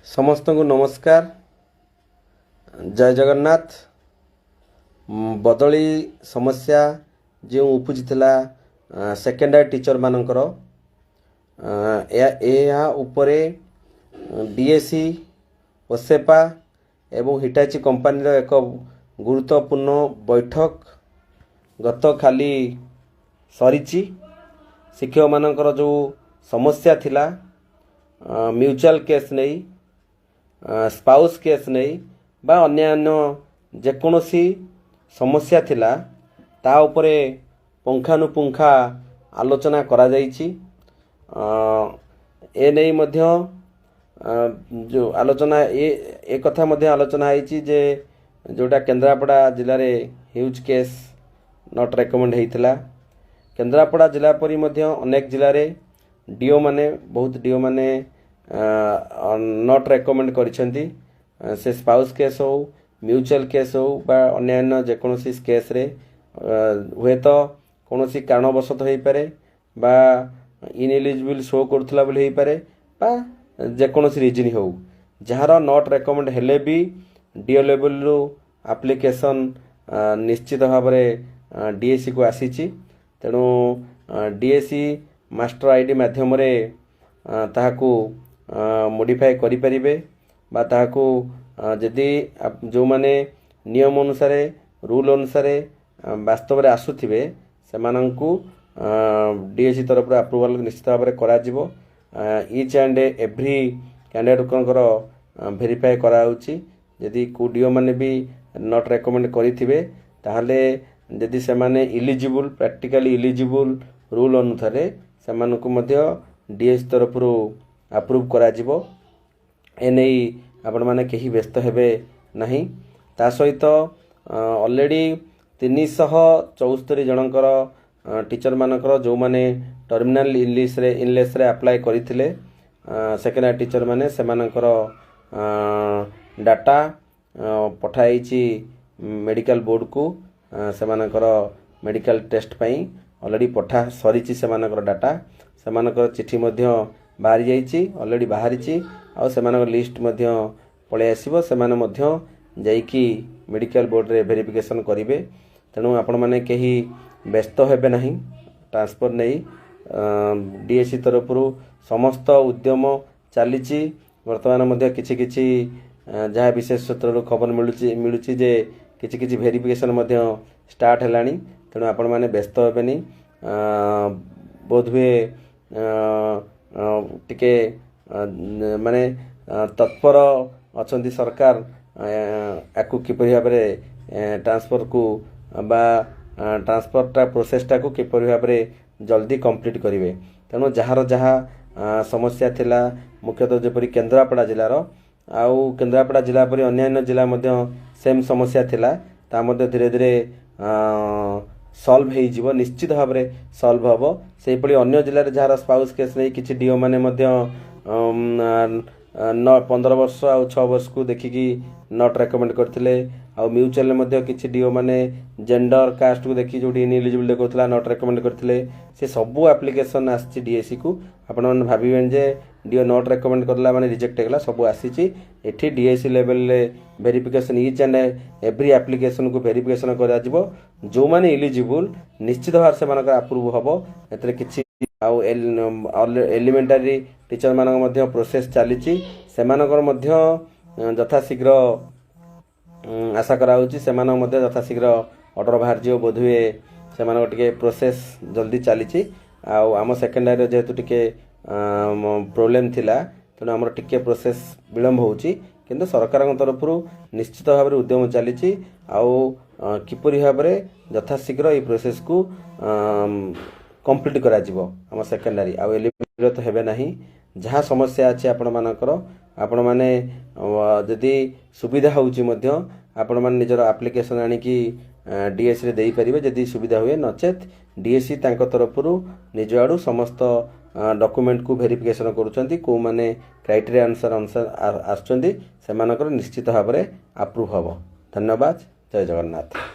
समस्त को नमस्कार। जय जगन्नाथ। बदली समस्या जो उपजिला सेकेंडरी टीचर मानकर या उपरे डीएसी ओसेपा एवं हिटाची कंपानी एक गुरुत्वपूर्ण बैठक गत खाली सरी शिक्षक मानकर जो समस्या थिला म्यूचुअल केस नहीं स्पाउस केस नहीं बा अन्यान्य जेकोसी समस्या थिला ता उपरे पुंखानुपुंखा आलोचना करा जाइछि। ए नहीं मध्य जो आलोचना ए कथा मध्य आलोचना है जे जोटा केन्द्रापड़ा जिले में ह्यूज केस नॉट रेकमेंड होता। केन्द्रापड़ा जिला परी मध्य अनेक जिले में डीओ माने बहुत डीओ माने नॉट रेकमेंड करिसेंती। से स्पाउस केस हो म्यूचुअल केस हो बा अन्यान्य जेकोसी केस रे हुए तो कौनसी कारणवशत हो पारे बा इनएलिजिबल शो करुला बोली हो पारे बा जेकोसी रिजन हो जार नॉट रेकमेंड हेले भी डीओ लेवल रू एप्लिकेशन निश्चित भाव में डीएसी को आसी। तेणु डीएसी मास्टर आईडी माध्यम ताहाकू मॉडिफाई करि परिबे बा ताहाकू जदि जो माने नियम अनुसार रूल अनुसार वास्तव में आसुथिबे सेमानंकू डीएसी तरफ अप्रूवल निश्चित भाव में करा जिवो। Each and every candidate verify कराउछि। यदि को डीओ माने भी नॉट रेकमेंड करिथिबे ताहले यदि सेमाने इलिजिबल प्रैक्टिकली इलिजिबल रूल अनुसार सेमानंकू मध्य डीएस तरफ अप्रूव करा जिवो। एने आपण माने कहीं व्यस्त हेबे नहीं। ता सहित ऑलरेडी 374 जनकर टीचर मानकर जो माने टर्मिनल इनलेस रे अप्लाई करिथिले सेकेंडरी टीचर माने सेमानकर डाटा पठाइछि मेडिकल बोर्ड को। सेमानकर मेडिकल टेस्ट पई ऑलरेडी पठा सरीछि सेमानकर डाटा सेमानकर चिठी मध्य बाहरी जाइछि ऑलरेडी बाहरी आउ सेमानकर लिस्ट मध्य पळे आसीबो। सेमाने मध्य जाइकी मेडिकल बोर्ड रे वेरिफिकेशन करिवे। तेणु आपण माने कहीं व्यस्त हेबे नहीं। ट्रांसफर नहीं डीएसी तरफ समस्त उद्यम चली वर्तमान मध्य किछि किछि जहाँ विशेष सूत्र खबर मिलुची जे किछि किछि वेरिफिकेशन मध्य स्टार्ट हेलानी। तेणु आपण माने व्यस्त हेबे नहीं। बोध हुए टिके माने तत्पर अछंती सरकार याकू किपरि भाव में ट्रांसफर को बा ट्रांसफरटा प्रोसेसटा को किपरि भाव में जल्दी कंप्लीट करेंगे। तेणु जार जहाँ समस्या थिला मुख्यतः जपरी केन्द्रापड़ा जिलार आउ केन्द्रापड़ा जिला परी अन्यान्य जिला मध्य सेम समस्या थिला ता मध्य धीरे धीरे सॉल्व हो जीवो निश्चित भाव में सॉल्व हम। से पड़ी अन्य जिले में जार स्पाउस केस नहीं किसी डीओ माने मध्य 15 वर्ष आउ 6 वर्ष को देखिकी नॉट रेकमेंड करथिले। आउ म्यूचुअल मध्य किसी डीओ माने जेंडर कास्ट को देखि जोडी इनएलिजिबल देखौथला नॉट रेकमेंड करथिले। से सबु एप्लिकेशन आछि डीएसी को। आपण मन भाबिबेन जे डीओ नॉट रेकमेंड करला माने रिजेक्ट हेगला सबु आसीची। एठी डीएसी लेवल ले verification each and every application को वेरिफिकेशन करा जिवो। जो माने इलिजिबल निश्चित भाव से मानकर अप्रूव हबो। एतरे किछि आउ एलिमेंटरी टीचर मानक मध्य प्रोसेस चली सेमानकर मध्य यथाशीघ्र आशा कराउछि। सेमानक मध्य यथाशीघ्र ऑर्डर बाहर जियो बोध हुए सेमानक टिके प्रोसेस जल्दी चली। आउ आम सेकेंडरी जेहेतु टिके प्रोब्लेम थिला तेणु आमर टिके प्रोसेस विलम्ब होउछि किंतु सरकार तरफ निश्चित भाव में उद्यम चली। आउ किपरि भाव में यथाशीघ्र ये प्रोसेस को कंप्लीट करा जिवो आम सेकेंडरी आउ एलिमिनेट हेबे नहीं। जहाँ समस्या अच्छे आपण मानकर आपण माने जदि सुविधा होउची मध्य आपण माने निजर एप्लिकेशन आनिकी डीएसी रे देई परिबे जदि सुविधा हुए नचेत डीएसी तांको तरफरु निज आडू समस्त डॉक्यूमेंट को वेरिफिकेशन करूचंती को माने क्राइटेरिया अनुसार आसचंती सेमानकर निश्चित भाव में अप्रूव हबो। धन्यवाद। जय जगन्नाथ।